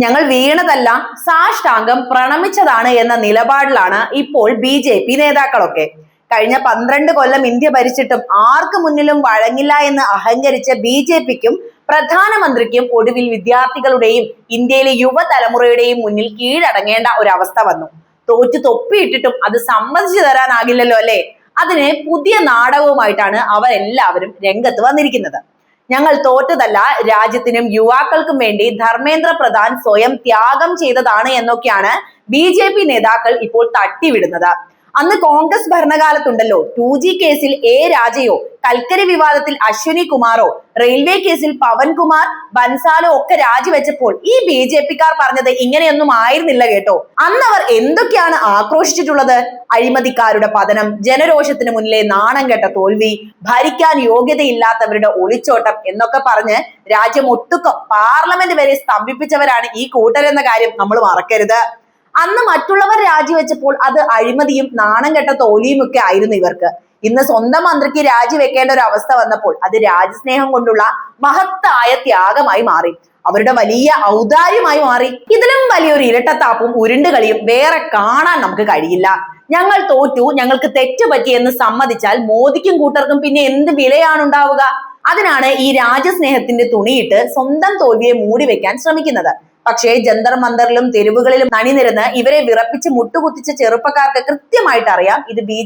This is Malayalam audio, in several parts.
ഞങ്ങൾ വീണതല്ല, സാഷ്ടാംഗം പ്രണമിച്ചതാണ് എന്ന നിലപാടിലാണ് ഇപ്പോൾ ബി നേതാക്കളൊക്കെ. കഴിഞ്ഞ 12 കൊല്ലം ഇന്ത്യ ഭരിച്ചിട്ടും ആർക്കു മുന്നിലും വഴങ്ങില്ല എന്ന് അഹങ്കരിച്ച ബി പ്രധാനമന്ത്രിക്കും ഒടുവിൽ വിദ്യാർത്ഥികളുടെയും ഇന്ത്യയിലെ യുവതലമുറയുടെയും മുന്നിൽ കീഴടങ്ങേണ്ട ഒരു അവസ്ഥ വന്നു. തോറ്റു തൊപ്പിയിട്ടിട്ടും അത് സമ്മതിച്ചു തരാനാകില്ലല്ലോ അല്ലെ? അതിന് പുതിയ നാടകവുമായിട്ടാണ് അവരെല്ലാവരും രംഗത്ത് വന്നിരിക്കുന്നത്. ഞങ്ങൾ തോറ്റതല്ല, രാജ്യത്തിനും യുവാക്കൾക്കും വേണ്ടി ധർമ്മേന്ദ്ര പ്രധാൻ സ്വയം ത്യാഗം ചെയ്തതാണ് എന്നൊക്കെയാണ് ബി നേതാക്കൾ ഇപ്പോൾ തട്ടിവിടുന്നത്. അന്ന് കോൺഗ്രസ് ഭരണകാലത്തുണ്ടല്ലോ 2G കേസിൽ രാജയോ, കൽക്കരി വിവാദത്തിൽ അശ്വിനി കുമാറോ, റെയിൽവേ കേസിൽ പവൻകുമാർ ബൻസാലോ ഒക്കെ രാജിവെച്ചപ്പോൾ ഈ ബി പറഞ്ഞത് ഇങ്ങനെയൊന്നും ആയിരുന്നില്ല കേട്ടോ. അന്ന് അവർ എന്തൊക്കെയാണ് ആക്രോശിച്ചിട്ടുള്ളത്? അഴിമതിക്കാരുടെ പതനം, ജനരോഷത്തിന് മുന്നിലെ നാണം കെട്ട തോൽവി, ഭരിക്കാൻ യോഗ്യതയില്ലാത്തവരുടെ ഒളിച്ചോട്ടം എന്നൊക്കെ പറഞ്ഞ് രാജ്യം ഒട്ടുക്കം പാർലമെന്റ് വരെ സ്തംഭിപ്പിച്ചവരാണ് ഈ കൂട്ടരെന്ന കാര്യം നമ്മൾ മറക്കരുത്. അന്ന് മറ്റുള്ളവർ രാജിവെച്ചപ്പോൾ അത് അഴിമതിയും നാണം കെട്ട തോൽവിയും ഒക്കെ ആയിരുന്നു ഇവർക്ക്. ഇന്ന് സ്വന്തം മന്ത്രിക്ക് രാജിവെക്കേണ്ട ഒരു അവസ്ഥ വന്നപ്പോൾ അത് രാജ്യസ്നേഹം കൊണ്ടുള്ള മഹത്തായ ത്യാഗമായി മാറി, അവരുടെ വലിയ ഔദാര്യമായി മാറി. ഇതിലും വലിയൊരു ഇരട്ടത്താപ്പും ഉരുണ്ടുകളിയും വേറെ കാണാൻ നമുക്ക് കഴിയില്ല. ഞങ്ങൾ തോറ്റു, ഞങ്ങൾക്ക് തെറ്റുപറ്റി എന്ന് സമ്മതിച്ചാൽ മോദിക്കും കൂട്ടർക്കും പിന്നെ എന്ത് വിലയാണ് ഉണ്ടാവുക? അതിനാണ് ഈ രാജ്യസ്നേഹത്തിന്റെ തുണിയിട്ട് സ്വന്തം തോൽവിയെ മൂടി വെക്കാൻ ശ്രമിക്കുന്നത്. പക്ഷേ ജന്തർ മന്ദറിലും തെരുവുകളിലും അണിനിരന്ന് ഇവരെ വിറപ്പിച്ച് മുട്ടുകുത്തിച്ച ചെറുപ്പക്കാർക്ക് കൃത്യമായിട്ട് അറിയാം ഇത് ബി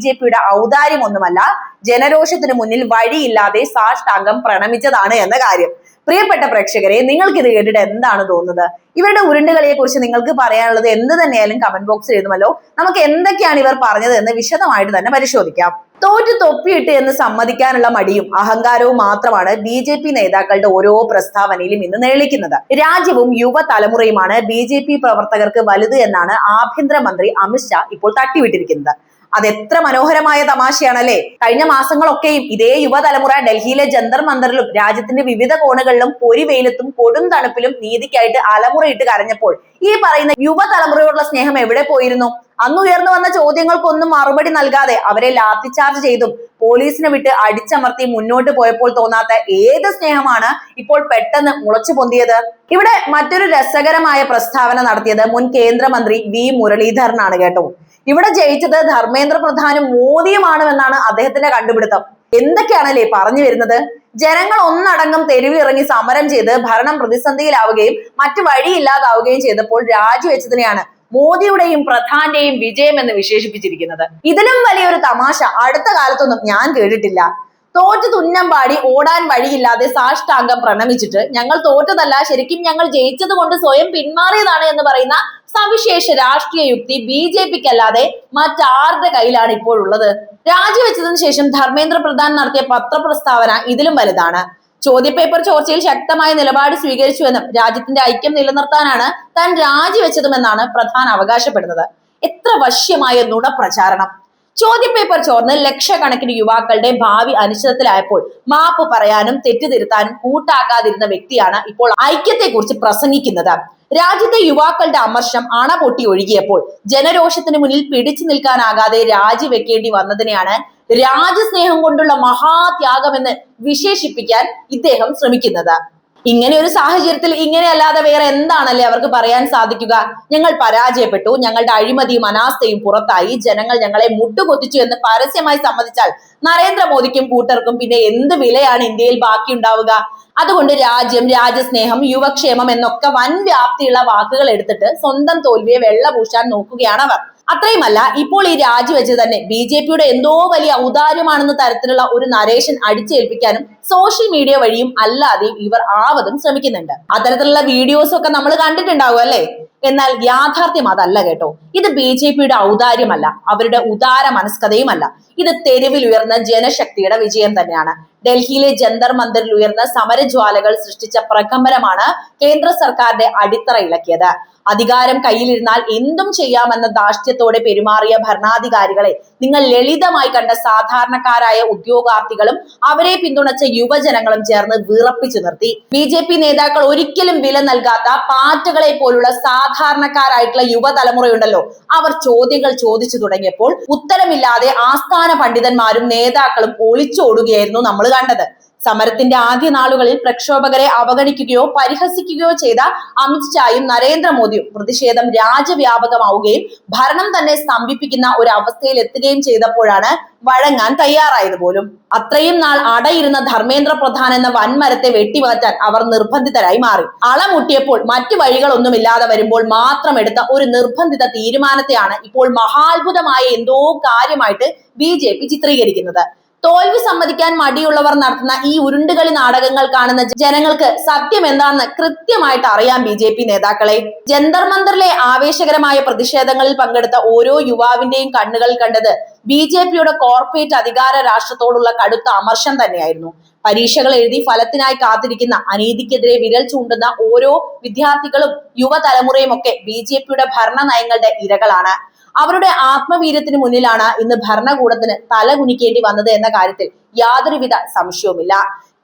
ഔദാര്യമൊന്നുമല്ല, ജനരോഷത്തിന് മുന്നിൽ വഴിയില്ലാതെ സാഷ്ടാംഗം പ്രണമിച്ചതാണ് എന്ന കാര്യം. പ്രിയപ്പെട്ട പ്രേക്ഷകരെ, നിങ്ങൾക്ക് ഇത് കേട്ടിട്ട് എന്താണ് തോന്നുന്നത്? ഇവരുടെ ഉരുണ്ടുകളിയെ കുറിച്ച് നിങ്ങൾക്ക് പറയാനുള്ളത് എന്ത് തന്നെയായാലും കമന്റ് ബോക്സിൽ എഴുതുമല്ലോ. നമുക്ക് എന്തൊക്കെയാണ് ഇവർ പറഞ്ഞത് എന്ന് വിശദമായിട്ട് തന്നെ പരിശോധിക്കാം. തോറ്റു തൊപ്പിയിട്ട് എന്ന് സമ്മതിക്കാനുള്ള മടിയും അഹങ്കാരവും മാത്രമാണ് ബി നേതാക്കളുടെ ഓരോ പ്രസ്താവനയിലും ഇന്ന് നേളിക്കുന്നത്. രാജ്യവും യുവതലമുറയുമാണ് ബി പ്രവർത്തകർക്ക് വലുത് എന്നാണ് ആഭ്യന്തരമന്ത്രി അമിത്ഷാ ഇപ്പോൾ തട്ടിവിട്ടിരിക്കുന്നത്. അതെത്ര മനോഹരമായ തമാശയാണല്ലേ? കഴിഞ്ഞ മാസങ്ങളൊക്കെയും ഇതേ യുവതലമുറ ഡൽഹിയിലെ ജന്തർ മന്ദറിലും രാജ്യത്തിന്റെ വിവിധ കോണുകളിലും പൊരിവെയിലത്തും കൊടും തണുപ്പിലും നീതിക്കായിട്ട് അലമുറയിട്ട് കരഞ്ഞപ്പോൾ ഈ പറയുന്ന യുവതലമുറയോടുള്ള സ്നേഹം എവിടെ പോയിരുന്നു? അന്ന് ഉയർന്നു വന്ന ചോദ്യങ്ങൾക്കൊന്നും മറുപടി നൽകാതെ അവരെ ലാത്തിചാർജ് ചെയ്തും പോലീസിനെ വിട്ട് അടിച്ചമർത്തി മുന്നോട്ട് പോയപ്പോൾ തോന്നാത്ത ഏത് സ്നേഹമാണ് ഇപ്പോൾ പെട്ടെന്ന് മുളച്ചു പൊന്തിയത്? ഇവിടെ മറ്റൊരു രസകരമായ പ്രസ്താവന നടത്തിയത് മുൻ കേന്ദ്രമന്ത്രി മുരളീധരനാണ് കേട്ടോ. ഇവിടെ ജയിച്ചത് ധർമ്മേന്ദ്ര പ്രധാനും മോദിയുമാണെന്നാണ് അദ്ദേഹത്തിന്റെ കണ്ടുപിടുത്തം. എന്തൊക്കെയാണല്ലേ പറഞ്ഞു വരുന്നത്? ജനങ്ങൾ ഒന്നടങ്കം തെരുവിറങ്ങി സമരം ചെയ്ത് ഭരണം പ്രതിസന്ധിയിലാവുകയും മറ്റു വഴിയില്ലാതാവുകയും ചെയ്തപ്പോൾ രാജിവെച്ചതിനെയാണ് മോദിയുടെയും പ്രധാന്റെയും വിജയം എന്ന് വിശേഷിപ്പിച്ചിരിക്കുന്നത്. ഇതിലും വലിയൊരു തമാശ അടുത്ത കാലത്തൊന്നും ഞാൻ കേട്ടിട്ടില്ല. തോറ്റു തുന്നം പാടി ഓടാൻ വഴിയില്ലാതെ സാഷ്ടാംഗം പ്രണമിച്ചിട്ട് ഞങ്ങൾ തോറ്റതല്ല, ശരിക്കും ഞങ്ങൾ ജയിച്ചത് കൊണ്ട് സ്വയം പിന്മാറിയതാണ് എന്ന് പറയുന്ന സവിശേഷ രാഷ്ട്രീയ യുക്തി ബി മറ്റാരുടെ കയ്യിലാണ് ഇപ്പോഴുള്ളത്? രാജിവെച്ചതിനു ശേഷം ധർമ്മേന്ദ്ര പ്രധാൻ നടത്തിയ പത്രപ്രസ്താവന ഇതിലും വലുതാണ്. ചോദ്യപേപ്പർ ചോർച്ചയിൽ ശക്തമായ നിലപാട് സ്വീകരിച്ചുവെന്നും രാജ്യത്തിന്റെ ഐക്യം നിലനിർത്താനാണ് താൻ രാജിവെച്ചതുമെന്നാണ് പ്രധാൻ അവകാശപ്പെടുന്നത്. എത്ര വശ്യമായ നുണപ്രചാരണം! ചോദ്യപേപ്പർ ചോർന്ന് ലക്ഷക്കണക്കിന് യുവാക്കളുടെ ഭാവി അനിശ്ചിതത്തിലായപ്പോൾ മാപ്പ് പറയാനും തെറ്റുതിരുത്താനും കൂട്ടാക്കാതിരുന്ന വ്യക്തിയാണ് ഇപ്പോൾ ഐക്യത്തെക്കുറിച്ച് പ്രസംഗിക്കുന്നത്. രാജ്യത്തെ യുവാക്കളുടെ അമർഷം അണ പൊട്ടി ഒഴുകിയപ്പോൾ ജനരോഷത്തിന് മുന്നിൽ പിടിച്ചു നിൽക്കാനാകാതെ രാജിവെക്കേണ്ടി വന്നതിനെയാണ് രാജ്യസ്നേഹം കൊണ്ടുള്ള മഹാത്യാഗമെന്ന് വിശേഷിപ്പിക്കാൻ ഇദ്ദേഹം ശ്രമിക്കുന്നത്. ഇങ്ങനെ ഒരു സാഹചര്യത്തിൽ ഇങ്ങനെയല്ലാതെ വേറെ എന്താണല്ലേ അവർക്ക് പറയാൻ സാധിക്കുക? ഞങ്ങൾ പരാജയപ്പെട്ടു, ഞങ്ങളുടെ അഴിമതിയും അനാസ്ഥയും പുറത്തായി, ജനങ്ങൾ ഞങ്ങളെ മുട്ടുകൊത്തിച്ചു എന്ന് പരസ്യമായി സമ്മതിച്ചാൽ നരേന്ദ്രമോദിക്കും കൂട്ടർക്കും പിന്നെ എന്ത് വിലയാണ് ഇന്ത്യയിൽ ബാക്കിയുണ്ടാവുക? അതുകൊണ്ട് രാജ്യം, രാജ്യസ്നേഹം, യുവക്ഷേമം എന്നൊക്കെ വൻ വ്യാപ്തിയുള്ള വാക്കുകൾ എടുത്തിട്ട് സ്വന്തം തോൽവിയെ വെള്ളപൂശാൻ നോക്കുകയാണ് അവർ. അത്രയുമല്ല, ഇപ്പോൾ ഈ രാജിവെച്ച് തന്നെ ബി എന്തോ വലിയ ഔദാര്യമാണെന്ന തരത്തിലുള്ള ഒരു നരേഷൻ അടിച്ചേൽപ്പിക്കാനും സോഷ്യൽ മീഡിയ വഴിയും അല്ലാതെയും ഇവർ ആവതും ശ്രമിക്കുന്നുണ്ട്. അത്തരത്തിലുള്ള വീഡിയോസ് ഒക്കെ നമ്മൾ കണ്ടിട്ടുണ്ടാവും അല്ലെ? എന്നാൽ യാഥാർത്ഥ്യം അതല്ല കേട്ടോ. ഇത് ബി ഔദാര്യമല്ല, അവരുടെ ഉദാര മനസ്കതയുമല്ല. ഇത് തെരുവിൽ ഉയർന്ന ജനശക്തിയുടെ വിജയം തന്നെയാണ്. ഡൽഹിയിലെ ജന്തർ മന്ദറിൽ ഉയർന്ന സമരജ്വാലകൾ സൃഷ്ടിച്ച പ്രകമ്പനമാണ് കേന്ദ്ര സർക്കാരിന്റെ അടിത്തറ ഇളക്കിയത്. അധികാരം കയ്യിലിരുന്നാൽ എന്തും ചെയ്യാമെന്ന ധാർഷ്ട്യത്തോടെ പെരുമാറിയ ഭരണാധികാരികളെ നിങ്ങൾ ലളിതമായി കണ്ട സാധാരണക്കാരായ ഉദ്യോഗാർത്ഥികളും അവരെ പിന്തുണച്ച യുവജനങ്ങളും ചേർന്ന് വിറപ്പിച്ചു നിർത്തി. ബി നേതാക്കൾ ഒരിക്കലും വില നൽകാത്ത പാറ്റകളെ പോലുള്ള സാധാരണക്കാരായിട്ടുള്ള യുവതലമുറയുണ്ടല്ലോ, അവർ ചോദ്യങ്ങൾ ചോദിച്ചു തുടങ്ങിയപ്പോൾ ഉത്തരമില്ലാതെ ആസ്ഥാന പണ്ഡിതന്മാരും നേതാക്കളും ഒളിച്ചോടുകയായിരുന്നു നമ്മൾ കണ്ടത്. സമരത്തിന്റെ ആദ്യ നാളുകളിൽ പ്രക്ഷോഭകരെ അവഗണിക്കുകയോ പരിഹസിക്കുകയോ ചെയ്ത അമിത്ഷായും നരേന്ദ്രമോദിയും പ്രതിഷേധം രാജ്യവ്യാപകമാവുകയും ഭരണം തന്നെ സ്തംഭിപ്പിക്കുന്ന ഒരു അവസ്ഥയിൽ എത്തുകയും ചെയ്തപ്പോഴാണ് വഴങ്ങാൻ തയ്യാറായത് പോലും. അത്രയും നാൾ അടയിരുന്ന ധർമ്മേന്ദ്ര പ്രധാൻ എന്ന വൻമരത്തെ വെട്ടിമാറ്റാൻ അവർ നിർബന്ധിതരായി മാറി. അളമുട്ടിയപ്പോൾ മറ്റു വഴികളൊന്നുമില്ലാതെ വരുമ്പോൾ മാത്രം എടുത്ത ഒരു നിർബന്ധിത തീരുമാനത്തെയാണ് ഇപ്പോൾ മഹാത്ഭുതമായ എന്തോ കാര്യമായിട്ട് BJP ചിത്രീകരിക്കുന്നത്. തോൽവി സമ്മതിക്കാൻ മടിയുള്ളവർ നടത്തുന്ന ഈ ഉരുണ്ടുകളി നാടകങ്ങൾ കാണുന്ന ജനങ്ങൾക്ക് സത്യം എന്താണെന്ന് കൃത്യമായിട്ട് അറിയാം. BJP നേതാക്കളെ ജന്തർ മന്ദറിലെ ആവേശകരമായ പ്രതിഷേധങ്ങളിൽ പങ്കെടുത്ത ഓരോ യുവാവിന്റെയും കണ്ണുകളിൽ കണ്ടത് BJPയുടെ കോർപ്പറേറ്റ് അധികാര രാഷ്ട്രത്തോടുള്ള കടുത്ത അമർഷം തന്നെയായിരുന്നു. പരീക്ഷകൾ എഴുതി ഫലത്തിനായി കാത്തിരിക്കുന്ന, അനീതിക്കെതിരെ വിരൽ ചൂണ്ടുന്ന ഓരോ വിദ്യാർത്ഥികളും യുവതലമുറയും ഒക്കെ BJPയുടെ ഭരണ നയങ്ങളുടെ ഇരകളാണ്. അവരുടെ ആത്മവീര്യത്തിന് മുന്നിലാണ് ഇന്ന് ഭരണകൂടത്തിന് തലകുനിക്കേണ്ടി വന്നത് എന്ന കാര്യത്തിൽ യാതൊരുവിധ സംശയവുമില്ല.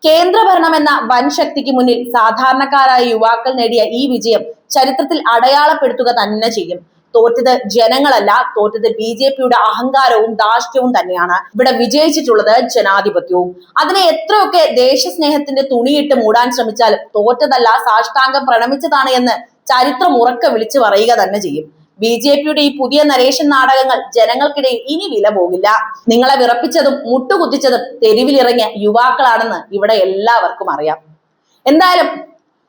കേന്ദ്രഭരണം എന്ന വൻ ശക്തിക്ക് മുന്നിൽ സാധാരണക്കാരായ യുവാക്കൾ നേടിയ ഈ വിജയം ചരിത്രത്തിൽ അടയാളപ്പെടുത്തുക തന്നെ ചെയ്യും. തോറ്റത് ജനങ്ങളല്ല, തോറ്റത് BJPയുടെ അഹങ്കാരവും ധാർഷ്ട്യവും തന്നെയാണ്. ഇവിടെ വിജയിച്ചിട്ടുള്ളത് ജനാധിപത്യവും. അതിനെ എത്രയൊക്കെ ദേശസ്നേഹത്തിന്റെ തുണിയിട്ട് മൂടാൻ ശ്രമിച്ചാലും തോറ്റതല്ല, സാഷ്ടാംഗം പ്രണമിച്ചതാണ് എന്ന് ചരിത്രം ഉറക്കെ വിളിച്ചു പറയുക തന്നെ ചെയ്യും. BJPയുടെ ഈ പുതിയ നരേഷൻ നാടകങ്ങൾ ജനങ്ങൾക്കിടയിൽ ഇനി വില പോകില്ല. നിങ്ങളെ വിറപ്പിച്ചതും മുട്ടുകുത്തിച്ചതും തെരുവിലിറങ്ങിയ യുവാക്കളാണെന്ന് ഇവിടെ എല്ലാവർക്കും അറിയാം. എന്തായാലും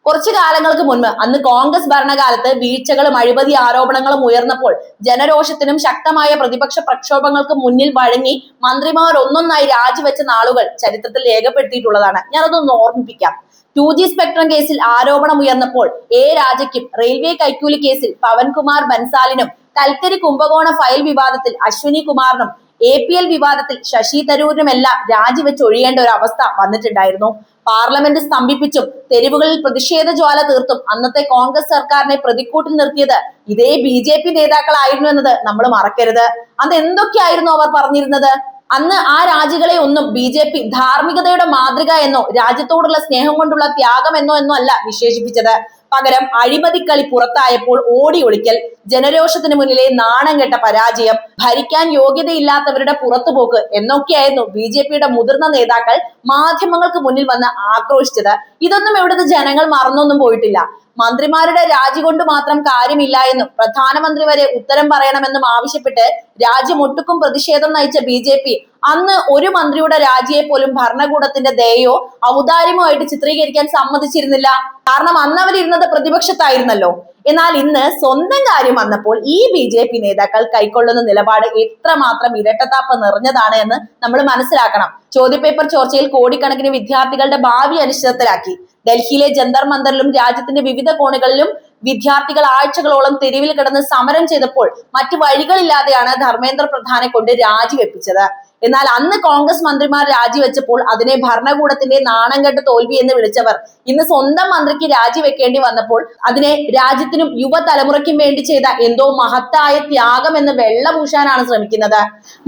കുറച്ചു കാലങ്ങൾക്ക് മുൻപ് അന്ന് കോൺഗ്രസ് ഭരണകാലത്ത് വീഴ്ചകളും അഴിമതി ആരോപണങ്ങളും ഉയർന്നപ്പോൾ ജനരോഷത്തിനും ശക്തമായ പ്രതിപക്ഷ പ്രക്ഷോഭങ്ങൾക്ക് മുന്നിൽ വഴങ്ങി മന്ത്രിമാർ ഒന്നൊന്നായി രാജിവെച്ച നാളുകൾ ചരിത്രത്തിൽ രേഖപ്പെടുത്തിയിട്ടുള്ളതാണ്. ഞാനതൊന്ന് ഓർമ്മിപ്പിക്കാം. 2G സ്പെക്ട്രം കേസിൽ ആരോപണം ഉയർന്നപ്പോൾ രാജയ്ക്കും, റെയിൽവേ കൈക്കൂലി കേസിൽ പവൻകുമാർ ബൻസാലിനും, കൽക്കരി കുംഭകോണ ഫയൽ വിവാദത്തിൽ അശ്വിനി കുമാറിനും, APL വിവാദത്തിൽ ശശി തരൂരിനുമെല്ലാം രാജിവെച്ച് ഒഴിയേണ്ട ഒരു അവസ്ഥ വന്നിട്ടുണ്ടായിരുന്നു. പാർലമെന്റ് സ്തംഭിപ്പിച്ചും തെരുവുകളിൽ പ്രതിഷേധ ജ്വാല തീർത്തും അന്നത്തെ കോൺഗ്രസ് സർക്കാരിനെ പ്രതിക്കൂട്ടിൽ നിർത്തിയത് ഇതേ BJP നേതാക്കളായിരുന്നു എന്നത് നമ്മൾ മറക്കരുത്. അന്ന് എന്തൊക്കെയായിരുന്നു അവർ പറഞ്ഞിരുന്നത്? അന്ന് ആ രാജികളെ ഒന്നും BJP ധാർമ്മികതയുടെ മാതൃക എന്നോ രാജ്യത്തോടുള്ള സ്നേഹം കൊണ്ടുള്ള ത്യാഗം എന്നോ അല്ല വിശേഷിപ്പിച്ചത്. പകരം അഴിമതിക്കളി പുറത്തായപ്പോൾ ഓടി ഒളിക്കൽ, ജനരോഷത്തിന് മുന്നിലെ നാണം കെട്ട പരാജയം, ഭരിക്കാൻ യോഗ്യതയില്ലാത്തവരുടെ പുറത്തുപോക്ക് എന്നൊക്കെയായിരുന്നു BJPയുടെ മുതിർന്ന നേതാക്കൾ മാധ്യമങ്ങൾക്ക് മുന്നിൽ വന്ന് ആക്രോശിച്ചത്. ഇതൊന്നും ഇവിടുത്തെ ജനങ്ങൾ മറന്നൊന്നും പോയിട്ടില്ല. മന്ത്രിമാരുടെ രാജി കൊണ്ട് മാത്രം കാര്യമില്ല എന്നും പ്രധാനമന്ത്രി വരെ ഉത്തരം പറയണമെന്നും ആവശ്യപ്പെട്ട് രാജ്യമൊട്ടുക്കും പ്രതിഷേധം നയിച്ച BJP അന്ന് ഒരു മന്ത്രിയുടെ രാജിയെ പോലും ഭരണകൂടത്തിന്റെ ദയയോ ഔദാര്യമോ ആയിട്ട് ചിത്രീകരിക്കാൻ സമ്മതിച്ചിരുന്നില്ല. കാരണം അന്ന് അവരിരുന്നത് പ്രതിപക്ഷത്തായിരുന്നല്ലോ. എന്നാൽ ഇന്ന് സ്വന്തം കാര്യം വന്നപ്പോൾ ഈ BJP നേതാക്കൾ കൈക്കൊള്ളുന്ന നിലപാട് എത്രമാത്രം ഇരട്ടത്താപ്പ് നിറഞ്ഞതാണ് എന്ന് നമ്മൾ മനസ്സിലാക്കണം. ചോദ്യപേപ്പർ ചോർച്ചയിൽ കോടിക്കണക്കിന് വിദ്യാർത്ഥികളുടെ ഭാവി അനിശ്ചിതത്തിലാക്കി. ഡൽഹിയിലെ ജന്തർ മന്ദറിലും രാജ്യത്തിന്റെ വിവിധ കോണുകളിലും വിദ്യാർത്ഥികൾ ആഴ്ചകളോളം തെരുവിൽ കിടന്ന് സമരം ചെയ്തപ്പോൾ മറ്റു വഴികളില്ലാതെയാണ് ധർമ്മേന്ദ്ര പ്രധാനെ കൊണ്ട് രാജിവെപ്പിച്ചത്. എന്നാൽ അന്ന് കോൺഗ്രസ് മന്ത്രിമാർ രാജിവെച്ചപ്പോൾ അതിനെ ഭരണകൂടത്തിന്റെ നാണംകെട്ട തോൽവി എന്ന് വിളിച്ചവർ ഇന്ന് സ്വന്തം മന്ത്രിക്ക് രാജിവെക്കേണ്ടി വന്നപ്പോൾ അതിനെ രാജ്യത്തിനും യുവതലമുറയ്ക്കും വേണ്ടി ചെയ്ത എന്തോ മഹത്തായ ത്യാഗം എന്ന് വെള്ളപൂശാനാണ് ശ്രമിക്കുന്നത്.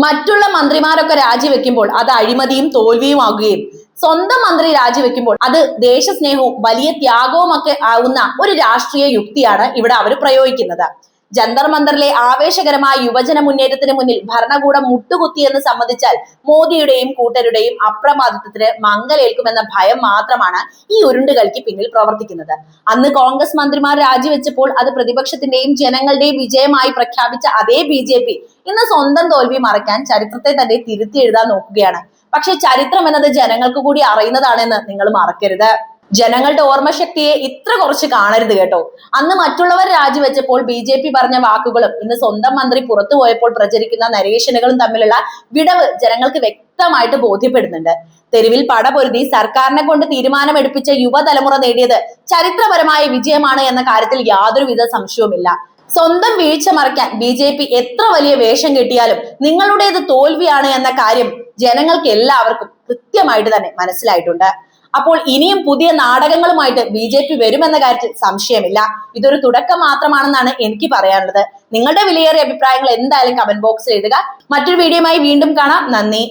മറ്റുള്ള മന്ത്രിമാരൊക്കെ രാജിവെക്കുമ്പോൾ അത് അഴിമതിയും തോൽവിയും ആകുകയും സ്വന്തം മന്ത്രി രാജിവെക്കുമ്പോൾ അത് ദേശസ്നേഹവും വലിയ ത്യാഗവും ഒക്കെ ആവുന്ന ഒരു രാഷ്ട്രീയ യുക്തിയാണ് ഇവിടെ അവർ പ്രയോഗിക്കുന്നത്. ജന്തർ മന്ദറിലെ ആവേശകരമായ യുവജന മുന്നേറ്റത്തിന് മുന്നിൽ ഭരണകൂടം മുട്ടുകുത്തിയെന്ന് സമ്മതിച്ചാൽ മോദിയുടെയും കൂട്ടരുടെയും അപ്രമാദിത്വത്തിന് മങ്ങലേൽക്കുമെന്ന ഭയം മാത്രമാണ് ഈ ഉരുണ്ടുകളിക്ക് പിന്നിൽ പ്രവർത്തിക്കുന്നത്. അന്ന് കോൺഗ്രസ് മന്ത്രിമാർ രാജിവെച്ചപ്പോൾ അത് പ്രതിപക്ഷത്തിന്റെയും ജനങ്ങളുടെയും വിജയമായി പ്രഖ്യാപിച്ച അതേ BJP ഇന്ന് സ്വന്തം തോൽവി മറയ്ക്കാൻ ചരിത്രത്തെ തന്നെ തിരുത്തി എഴുതാൻ നോക്കുകയാണ്. പക്ഷെ ചരിത്രം എന്നത് ജനങ്ങൾക്ക് കൂടി അറിയുന്നതാണെന്ന് നിങ്ങൾ മറക്കരുത്. ജനങ്ങളുടെ ഓർമ്മശക്തിയെ ഇത്ര കുറച്ച് കാണരുത് കേട്ടോ. അന്ന് മറ്റുള്ളവർ രാജിവെച്ചപ്പോൾ BJP പറഞ്ഞ വാക്കുകളും ഇന്ന് സ്വന്തം മന്ത്രി പുറത്തു പോയപ്പോൾ പ്രചരിക്കുന്ന നരേഷനുകളും തമ്മിലുള്ള വിടവ് ജനങ്ങൾക്ക് വ്യക്തമായിട്ട് ബോധ്യപ്പെടുന്നുണ്ട്. തെരുവിൽ പടപൊരുതി സർക്കാരിനെ കൊണ്ട് തീരുമാനമെടുപ്പിച്ച യുവതലമുറ നേടിയത് ചരിത്രപരമായ വിജയമാണ് എന്ന കാര്യത്തിൽ യാതൊരുവിധ സംശയവുമില്ല. സ്വന്തം വീഴ്ച മറയ്ക്കാൻ BJP എത്ര വലിയ വേഷം കെട്ടിയാലും നിങ്ങളുടേത് തോൽവിയാണ് എന്ന കാര്യം ജനങ്ങൾക്ക് എല്ലാവർക്കും കൃത്യമായിട്ട് തന്നെ മനസ്സിലായിട്ടുണ്ട്. അപ്പോൾ ഇനിയും പുതിയ നാടകങ്ങളുമായിട്ട് BJP വരുമെന്ന കാര്യത്തിൽ സംശയമില്ല. ഇതൊരു തുടക്കം മാത്രമാണെന്നാണ് എനിക്ക് പറയാനുള്ളത്. നിങ്ങളുടെ വിലയേറിയ അഭിപ്രായങ്ങൾ എന്തായാലും കമന്റ് ബോക്സിൽ എഴുതുക. മറ്റൊരു വീഡിയോയുമായി വീണ്ടും കാണാം. നന്ദി.